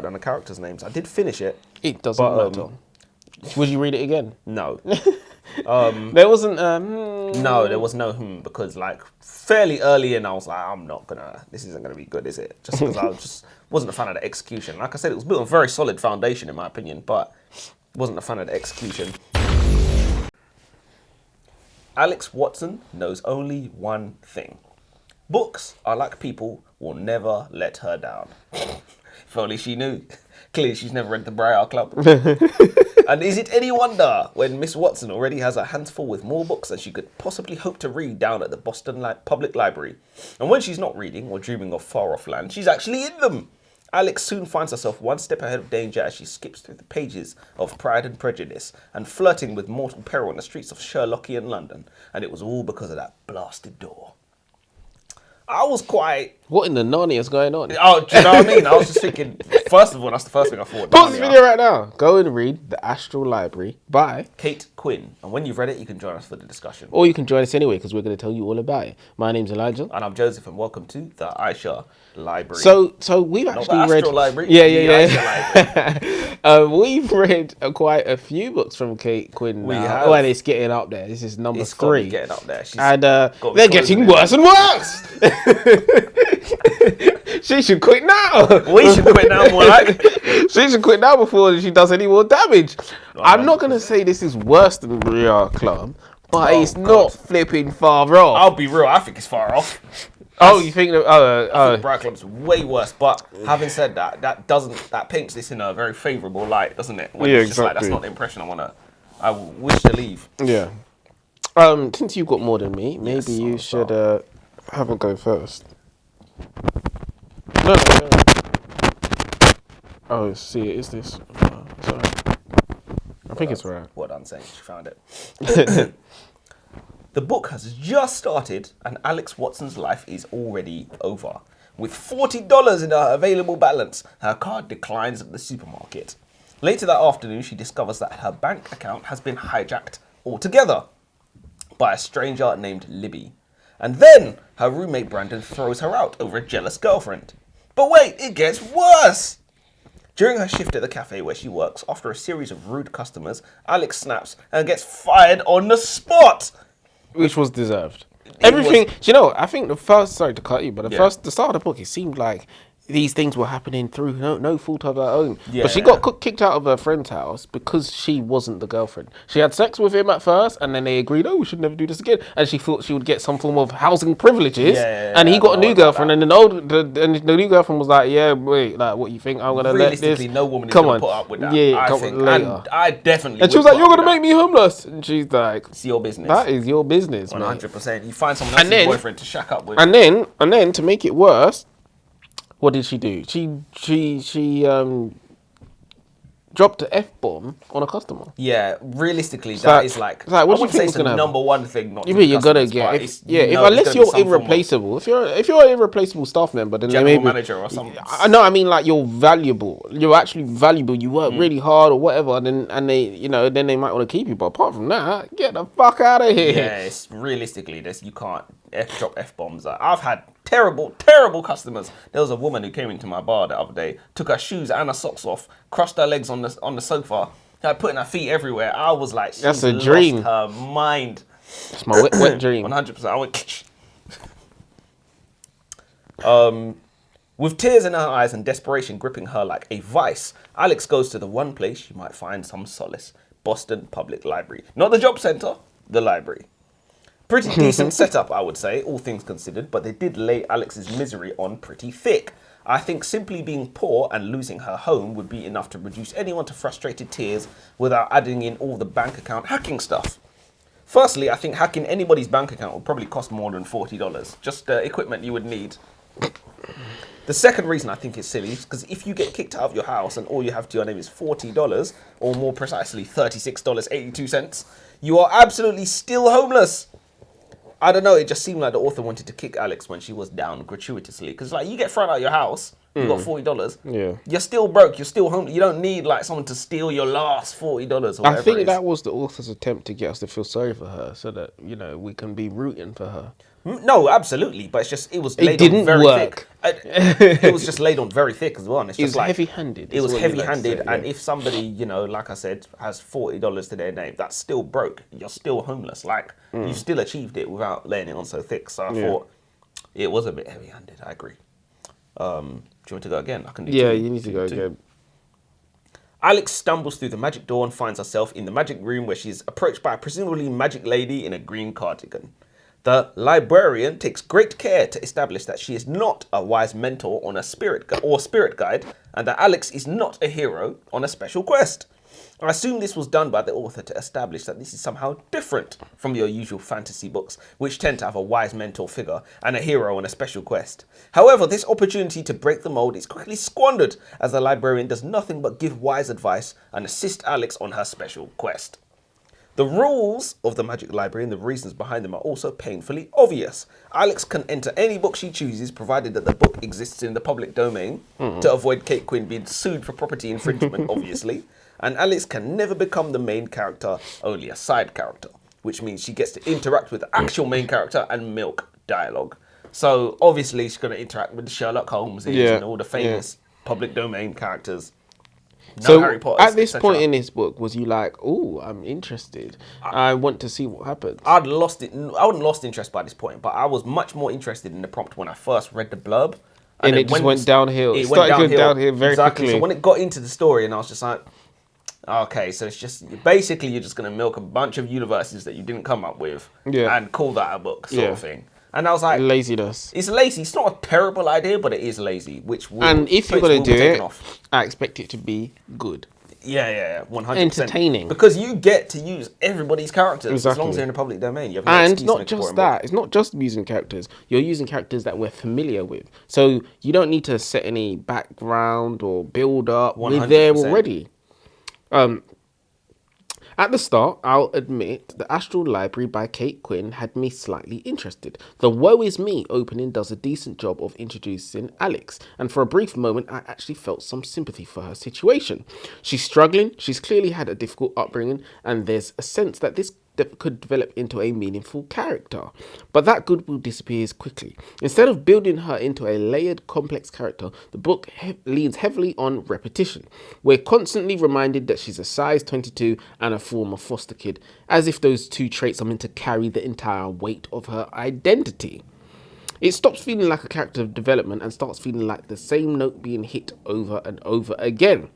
than the characters' names. I did finish it. It doesn't matter. Would you read it again? No. There wasn't. No, there was no because like fairly early in, I was like, this isn't gonna be good, is it? Just because I wasn't a fan of the execution. Like I said, it was built on a very solid foundation in my opinion, but wasn't a fan of the execution. Alex Watson knows only one thing. Books are like people, will never let her down. If only she knew. Clearly she's never read the Briar Club. And is it any wonder when Miss Watson already has her hands full with more books than she could possibly hope to read down at the Boston Public Library? And when she's not reading or dreaming of far-off land, she's actually in them. Alex soon finds herself one step ahead of danger as she skips through the pages of Pride and Prejudice and flirting with mortal peril on the streets of Sherlockian London. And it was all because of that blasted door. I was quite... What in the Narnia is going on? Oh, do you know what I mean? I was just thinking, first of all, that's the first thing I thought. Pause this video right now. Go and read The Astral Library by Kate Quinn. And when you've read it, you can join us for the discussion. Or you can join us anyway, because we're going to tell you all about it. My name's Elijah. And I'm Joseph, and welcome to the Aisha Library. So we've actually Not the read... Astral Library. Yeah. We've read quite a few books from Kate Quinn now. We have. Well, it's getting up there. This is number 3. It's getting up there. And they're getting worse and worse. She should quit now. We should quit now, more like. She should quit now before she does any more damage. I'm not going to say this is worse than Briar Club, but it's not flipping far off. I'll be real, I think it's far off. You think that... I think Briar Club's way worse, but having said that, that paints this in a very favourable light, doesn't it? When it's just like, that's not the impression I wish to leave. Yeah. Since you've got more than me, maybe you should have a go first. No. Oh, see, it is this. Sorry. I think it's right. Well done, saying she found it. The book has just started, and Alex Watson's life is already over. With $40 in her available balance, her card declines at the supermarket. Later that afternoon, she discovers that her bank account has been hijacked altogether by a stranger named Libby. And then her roommate Brandon throws her out over a jealous girlfriend. But wait, it gets worse! During her shift at the cafe where she works, after a series of rude customers, Alex snaps and gets fired on the spot! Which was deserved. Everything, I think the first, sorry to cut you, but the start of the book, it seemed like these things were happening through no fault of her own. Yeah. But she got kicked out of her friend's house because she wasn't the girlfriend. She had sex with him at first, and then they agreed, we should never do this again. And she thought she would get some form of housing privileges. And he got a new girlfriend, and the new girlfriend was like, what you think? I'm gonna let this. Realistically, no woman is gonna put up with that. Yeah, I think. Later. And I definitely. And she was like, "You're gonna make me homeless," and she's like, "It's your business." That is your business, 100%. You find someone else's boyfriend to shack up with. And then to make it worse. What did she do? She dropped an F-bomb on a customer. Yeah, realistically, that is like I wouldn't say it's the number one thing. Not you're gonna get unless you're irreplaceable. If you're an irreplaceable staff member, then general manager or something. I mean like you're valuable. You're actually valuable. You work really hard or whatever. Then they might want to keep you. But apart from that, get the fuck out of here. Yeah, it's realistically you can't drop F-bombs. I've had terrible customers. There was a woman who came into my bar the other day, took her shoes and her socks off, crushed her legs on the sofa, putting her feet everywhere. I was like, that's a dream. Lost her mind. That's my wet dream. 100%. I went. With tears in her eyes and desperation gripping her like a vice, Alex goes to the one place she might find some solace: Boston Public Library. Not the job centre, the library. Pretty decent setup, I would say, all things considered, but they did lay Alex's misery on pretty thick. I think simply being poor and losing her home would be enough to reduce anyone to frustrated tears without adding in all the bank account hacking stuff. Firstly, I think hacking anybody's bank account would probably cost more than $40, just the equipment you would need. The second reason I think it's silly is because if you get kicked out of your house and all you have to your name is $40, or more precisely $36.82, you are absolutely still homeless. I don't know, it just seemed like the author wanted to kick Alex when she was down gratuitously. Because, you get thrown out of your house, you got $40. Yeah. You're still broke, you're still home. You don't need, someone to steal your last $40 or whatever. I think that was the author's attempt to get us to feel sorry for her so that, we can be rooting for her. No, absolutely, but it's just it was It laid didn't on very work. thick. It was just laid on very thick as well. And it's It just was like heavy-handed. It was is what you like to heavy-handed, say, and yeah. if somebody, like I said, has $40 to their name, that's still broke. You're still homeless. Like you still achieved it without laying it on so thick. So I thought it was a bit heavy-handed. I agree. Do you want to go again? I can do Yeah, two. you need to go again. Alex stumbles through the magic door and finds herself in the magic room where she's approached by a presumably magic lady in a green cardigan. The librarian takes great care to establish that she is not a wise mentor on a spirit guide, and that Alex is not a hero on a special quest. I assume this was done by the author to establish that this is somehow different from your usual fantasy books, which tend to have a wise mentor figure and a hero on a special quest. However, this opportunity to break the mold is quickly squandered as the librarian does nothing but give wise advice and assist Alex on her special quest. The rules of the Magic Library and the reasons behind them are also painfully obvious. Alex can enter any book she chooses, provided that the book exists in the public domain, to avoid Kate Quinn being sued for property infringement, obviously. And Alex can never become the main character, only a side character, which means she gets to interact with the actual main character and milk dialogue. So obviously she's going to interact with the Sherlock Holmes and all the famous public domain characters. So Harry Potter, at this point in this book, was you like, oh, I'm interested. I want to see what happens. I wouldn't lost interest by this point, but I was much more interested in the prompt when I first read the blurb. And it just went downhill. It started going downhill very quickly. So when it got into the story, and I was just like, okay, so it's just basically you're just going to milk a bunch of universes that you didn't come up with and call that a book sort of thing. And I was like, laziness. It's lazy. It's not a terrible idea, but it is lazy. And if you're going to do it, I expect it to be good. Yeah, 100%. Entertaining. Because you get to use everybody's characters as long as they're in the public domain. You have no and not just that. It's not just using characters. You're using characters that we're familiar with. So you don't need to set any background or build up. 100%. We're there already. At the start, I'll admit, the Astral Library by Kate Quinn had me slightly interested. The Woe Is Me opening does a decent job of introducing Alex, and for a brief moment I actually felt some sympathy for her situation. She's struggling, she's clearly had a difficult upbringing, and there's a sense that this could develop into a meaningful character. But that goodwill disappears quickly. Instead of building her into a layered, complex character, the book leans heavily on repetition. We're constantly reminded that she's a size 22 and a former foster kid, as if those two traits are meant to carry the entire weight of her identity. It stops feeling like a character development and starts feeling like the same note being hit over and over again.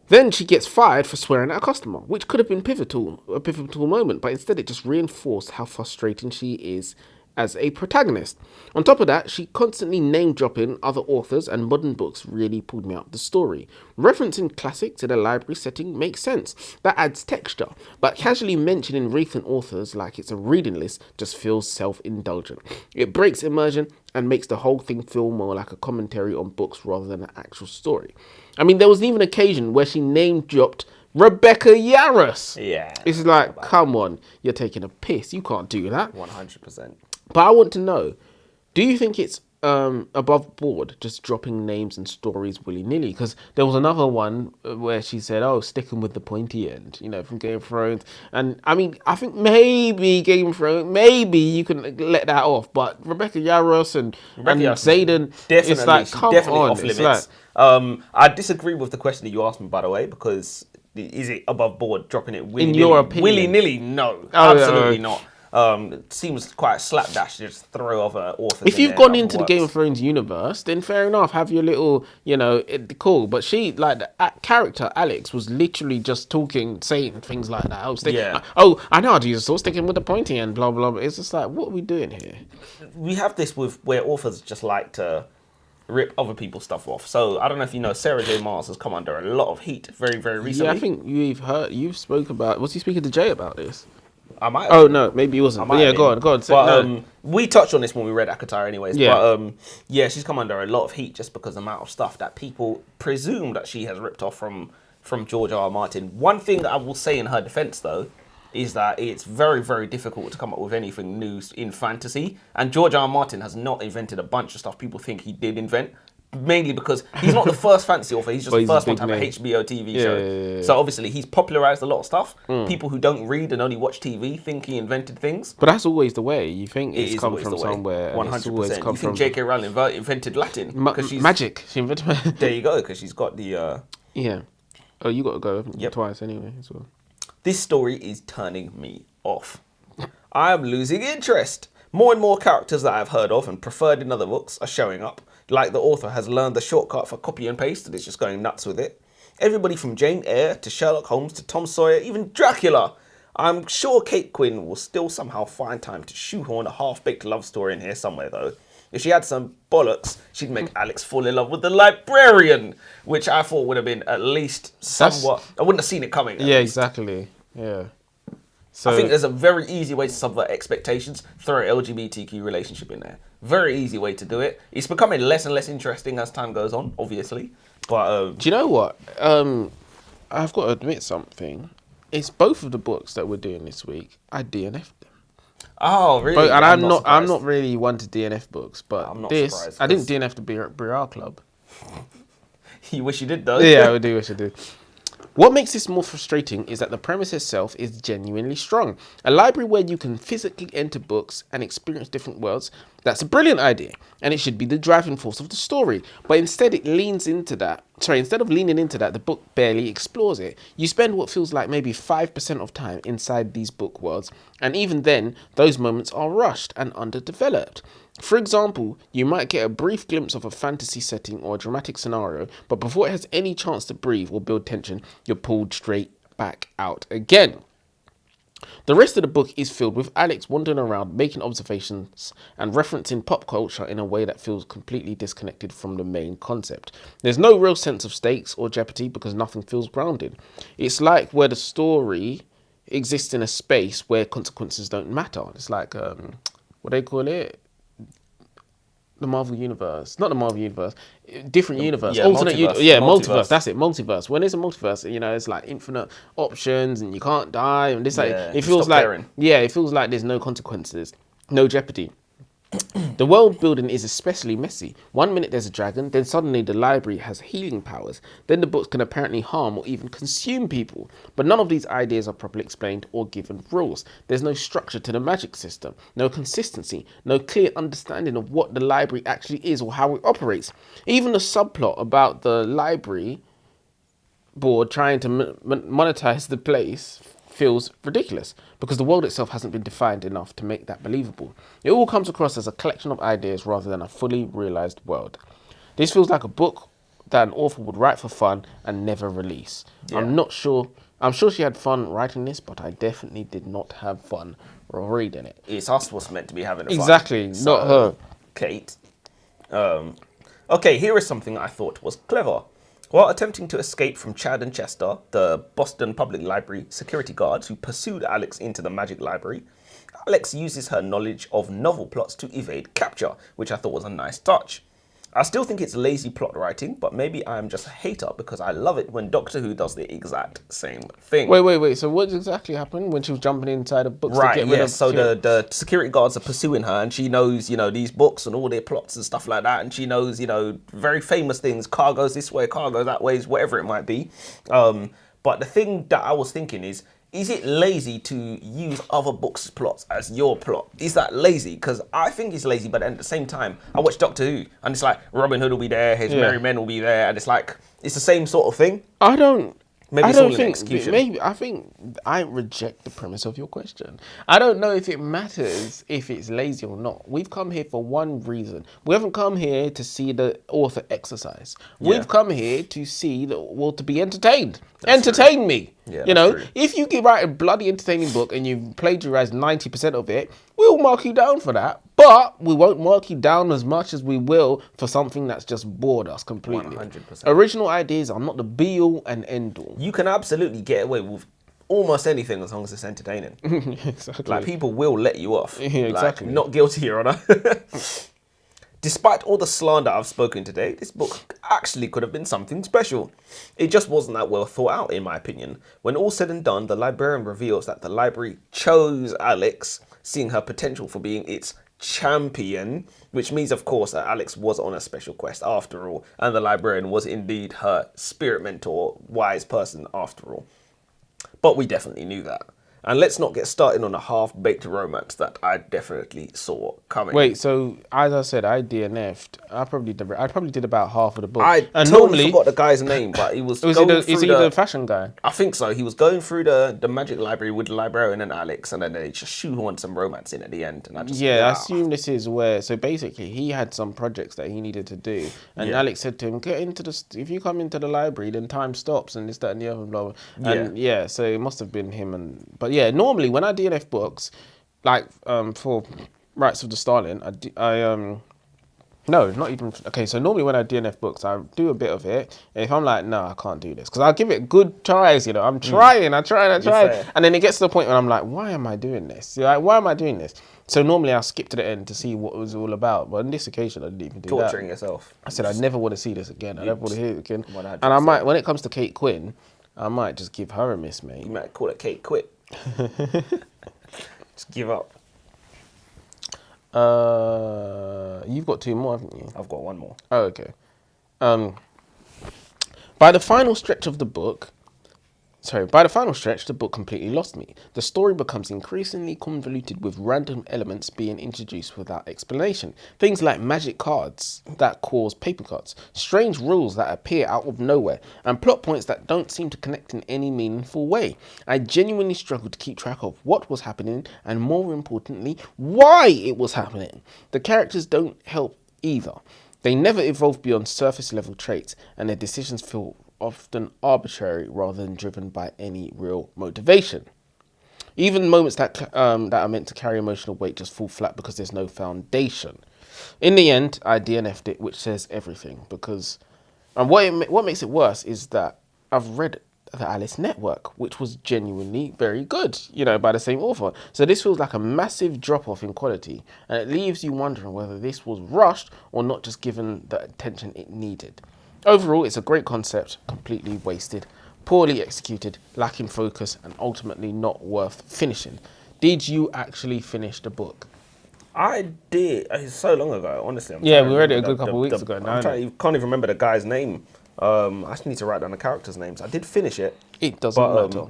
Then she gets fired for swearing at a customer, which could have been a pivotal moment, but instead it just reinforced how frustrating she is as a protagonist. On top of that, she constantly name-dropping other authors and modern books really pulled me out the story. Referencing classics in a library setting makes sense. That adds texture, but casually mentioning recent authors like it's a reading list just feels self-indulgent. It breaks immersion and makes the whole thing feel more like a commentary on books rather than an actual story. I mean, there was even an occasion where she name-dropped Rebecca Yarros. Yeah. It's like, come on, you're taking a piss. You can't do that. 100%. But I want to know, do you think it's above board just dropping names and stories willy-nilly? Because there was another one where she said, oh, sticking with the pointy end, from Game of Thrones. And I mean, I think maybe Game of Thrones, maybe you can let that off. But Rebecca Yarros and Zayden, it's like, come on. Off limits. I disagree with the question that you asked me, by the way, because is it above board dropping it willy-nilly? In your opinion? Willy-nilly, no. Absolutely not. It seems quite slapdash to just throw other authors. If you've gone into the Game of Thrones universe, then fair enough, have your little, cool. But she, like, the character Alex was literally just saying things like that. I know how to use a sword, sticking with the pointy end, blah, blah, blah. It's just like, what are we doing here? We have this with where authors just like to rip other people's stuff off. So I don't know if you know, Sarah J. Maas has come under a lot of heat very, very recently. Yeah, I think you've spoke about. Was he speaking to Jay about this? I might have. Oh no, maybe he wasn't. But yeah, go on. But we touched on this when we read Akatar, anyways. Yeah. But she's come under a lot of heat just because of the amount of stuff that people presume that she has ripped off from George R. R. Martin. One thing that I will say in her defense, though, is that it's very, very difficult to come up with anything new in fantasy. And George R. R. Martin has not invented a bunch of stuff people think he did invent. mainly because he's not the first fantasy author. He's just the he's a first one big to have name. a HBO TV Yeah, show. yeah, yeah. So obviously he's popularized a lot of stuff. People who don't read and only watch TV think he invented things. But that's always the way. You think It it's is come always from the way. somewhere, and it's always 100%. come You think from J.K. Rowling invented Latin? She's magic. She invented. There you go, because she's got the. Yeah. Oh, you got to go haven't you? Yep. Twice anyway. So. This story is turning me off. I am losing interest. More and more characters that I've heard of and preferred in other books are showing up. Like the author has learned the shortcut for copy and paste and is just going nuts with it. Everybody from Jane Eyre to Sherlock Holmes to Tom Sawyer, even Dracula. I'm sure Kate Quinn will still somehow find time to shoehorn a half-baked love story in here somewhere though. If she had some bollocks, she'd make Alex fall in love with the librarian, which I thought would have been at least somewhat... I wouldn't have seen it coming. Yeah, exactly. Yeah. So I think there's a very easy way to subvert expectations. Throw an LGBTQ relationship in there. Very easy way to do it. It's becoming less and less interesting as time goes on, obviously. But do you know what? I've got to admit something. It's both of the books that we're doing this week. I DNF'd them. oh, really? And I'm not surprised. really one to DNF books, but I'm not this surprised, I didn't DNF the Briar Club. You wish you did, though. Yeah, I do wish I did. What makes this more frustrating is that the premise itself is genuinely strong. A library where you can physically enter books and experience different worlds, that's a brilliant idea, and it should be the driving force of the story. But instead instead of leaning into that, the book barely explores it. You spend what feels like maybe 5% of time inside these book worlds, and even then, those moments are rushed and underdeveloped. For example, you might get a brief glimpse of a fantasy setting or a dramatic scenario, but before it has any chance to breathe or build tension, you're pulled straight back out again. The rest of the book is filled with Alex wandering around, making observations and referencing pop culture in a way that feels completely disconnected from the main concept. There's no real sense of stakes or jeopardy because nothing feels grounded. It's like where the story exists in a space where consequences don't matter. It's like, what they call it? The Marvel Universe. Not the Marvel Universe. Different universe. Yeah, Alternate multiverse. multiverse. That's it. Multiverse. When there's a multiverse, it's like infinite options and you can't die. And this it feels like caring. it feels like there's no consequences, no jeopardy. The world building is especially messy. 1 minute there's a dragon, then suddenly the library has healing powers. Then the books can apparently harm or even consume people. But none of these ideas are properly explained or given rules. There's no structure to the magic system, no consistency, no clear understanding of what the library actually is or how it operates. Even the subplot about the library board trying to monetize the place feels ridiculous because the world itself hasn't been defined enough to make that believable. It all comes across as a collection of ideas rather than a fully realized world. This feels like a book that an author would write for fun and never release. Yeah. I'm sure she had fun writing this, but I definitely did not have fun reading it. It's us what's meant to be having the fun. Exactly, not her. Kate. Okay, here is something I thought was clever. While attempting to escape from Chad and Chester, the Boston Public Library security guards who pursued Alex into the Magic Library, Alex uses her knowledge of novel plots to evade capture, which I thought was a nice touch. I still think it's lazy plot writing, but maybe I'm just a hater because I love it when Doctor Who does the exact same thing. Wait. So what exactly happened when she was jumping inside of books to get rid of... So the security guards are pursuing her and she knows, these books and all their plots and stuff like that. And she knows, very famous things, cargoes this way, cargo that way, whatever it might be. But the thing that I was thinking is it lazy to use other books' plots as your plot? Is that lazy? Because I think it's lazy, but at the same time, I watch Doctor Who, and it's like Robin Hood will be there, his merry men will be there, and it's like, it's the same sort of thing. Maybe it's all an execution. I think I reject the premise of your question. I don't know if it matters if it's lazy or not. We've come here for one reason. We haven't come here to see the author exercise. We've come here to see to be entertained. Entertain me. Yeah, true. If you can write a bloody entertaining book and you've plagiarized 90% of it, we'll mark you down for that. But we won't mark you down as much as we will for something that's just bored us completely. 100%. Original ideas are not the be-all and end-all. You can absolutely get away with almost anything as long as it's entertaining. Exactly. Like, people will let you off. Yeah, exactly. Like, not guilty, Your Honour. Despite all the slander I've spoken today, this book actually could have been something special. It just wasn't that well thought out, in my opinion. When all said and done, the librarian reveals that the library chose Alex, seeing her potential for being its champion, which means, of course, that Alex was on a special quest after all, and the librarian was indeed her spirit mentor, wise person after all. But we definitely knew that. And let's not get started on a half-baked romance that I definitely saw coming. Wait, so as I said, I DNF'd. I probably did about half of the book. I totally forgot the guy's name, but he was is he the fashion guy? I think so. He was going through the magic library with the librarian and Alex, and then they just shoehorned some romance in at the end. And I assume this is where. So basically, he had some projects that he needed to do, and Alex said to him, if you come into the library, then time stops, and this, that, and the other, blah, blah. And so it must have been him. But yeah, normally when I DNF books, like for Rights of the Starling, no, not even. Okay, so normally when I DNF books, I do a bit of it. If I'm like, no, I can't do this, because I'll give it good tries, you know. I'm trying, I try. And then it gets to the point where I'm like, why am I doing this? Like, why am I doing this? So normally I'll skip to the end to see what it was all about. But on this occasion, I didn't even do that. Torturing yourself. I said, I never want to see this again. I never want to hear it again. 100%. And I might, when it comes to Kate Quinn, I might just give her a miss, mate. You might call it Kate Quinn. Just give up. You've got 2 more, haven't you? I've got 1 more. Oh, okay. By the final stretch, the book completely lost me. The story becomes increasingly convoluted, with random elements being introduced without explanation. Things like magic cards that cause paper cuts, strange rules that appear out of nowhere, and plot points that don't seem to connect in any meaningful way. I genuinely struggled to keep track of what was happening, and more importantly, why it was happening. The characters don't help either. They never evolve beyond surface level traits, and their decisions feel often arbitrary rather than driven by any real motivation. Even moments that are meant to carry emotional weight just fall flat because there's no foundation. In the end, I DNF'd it, which says everything. And what makes it worse is that I've read the Alice Network, which was genuinely very good, by the same author. So this feels like a massive drop-off in quality, and it leaves you wondering whether this was rushed or not just given the attention it needed. Overall, it's a great concept, completely wasted, poorly executed, lacking focus, and ultimately not worth finishing. Did you actually finish the book? I did. It's so long ago, honestly. We read it a good couple of weeks ago. I can't even remember the guy's name. I just need to write down the characters' names. I did finish it. It doesn't matter.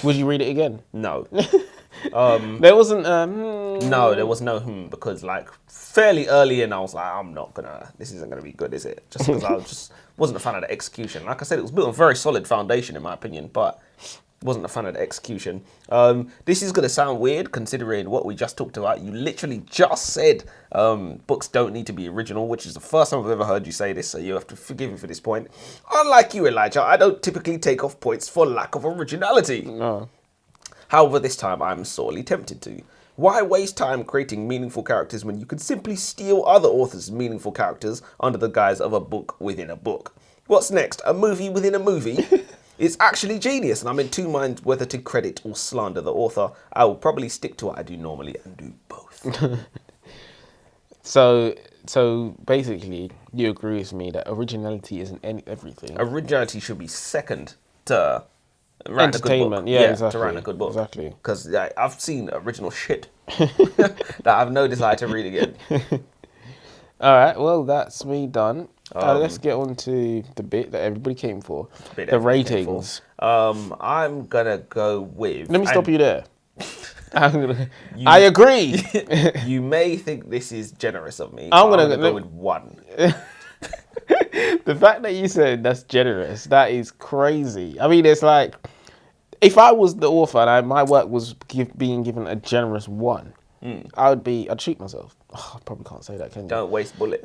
Would you read it again? No. There wasn't. No, there was no because fairly early in, I was like, this isn't gonna be good, is it? Just because I wasn't a fan of the execution. Like I said, it was built on a very solid foundation in my opinion, but wasn't a fan of the execution. This is gonna sound weird considering what we just talked about. You literally just said books don't need to be original, which is the first time I've ever heard you say this, so you have to forgive me for this point. Unlike you, Elijah, I don't typically take off points for lack of originality. No. However, this time I'm sorely tempted to. Why waste time creating meaningful characters when you could simply steal other authors' meaningful characters under the guise of a book within a book? What's next? A movie within a movie? It's actually genius, and I'm in 2 minds whether to credit or slander the author. I will probably stick to what I do normally and do both. So basically, you agree with me that originality isn't everything. Originality should be second to entertainment, exactly. To write a good book. Exactly. Because I've seen original shit that I have no desire to read again. All right, well, that's me done. Let's get on to the bit that everybody came for, the ratings. I'm going to go with... Let me stop you there. I agree. You may think this is generous of me. I'm going to go with 1. The fact that you said that's generous, that is crazy. I mean, it's like, if I was the author and my work was being given a generous 1, I'd treat myself. Oh, I probably can't say that, can you? Don't waste bullets.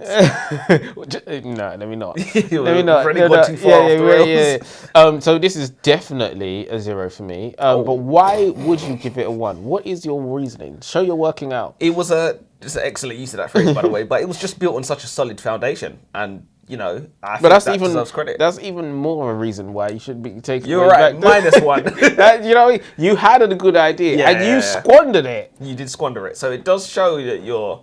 No, let me not. Let me not. Really got too far so this is definitely a 0 for me. But why would you give it a 1? What is your reasoning? Show your working out. It was just an excellent use of that phrase, by the way. But it was just built on such a solid foundation, and I think that deserves credit. That's even more of a reason why you should be taking. You're right. -1. You had a good idea and you squandered it. You did squander it, so it does show that you're.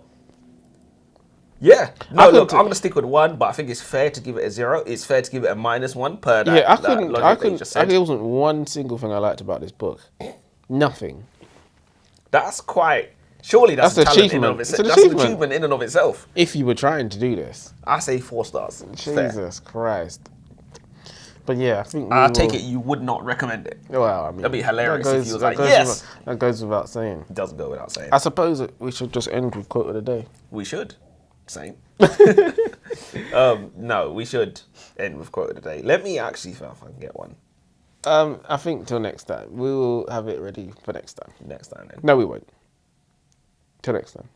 Yeah. No, look, I'm gonna stick with 1, but I think it's fair to give it a 0. It's fair to give it a -1 per that. Yeah, I couldn't. There wasn't one single thing I liked about this book. Nothing. That's quite Surely that's a That's talent in and achievement. of It's itself. an That's an achievement. achievement in and of itself. If you were trying to do this. I say 4 stars. Fair. Jesus Christ. But yeah, I think I take it you would not recommend it. Well, I mean, That'd be hilarious if you was like, goes yes. that goes without saying. It doesn't go without saying. I suppose we should just end with quote of the day. We should. Same. No, we should end with quote of the day. Let me actually see if I can get one. I think till next time. We will have it ready for next time. Next time then. No, we won't. Till next time.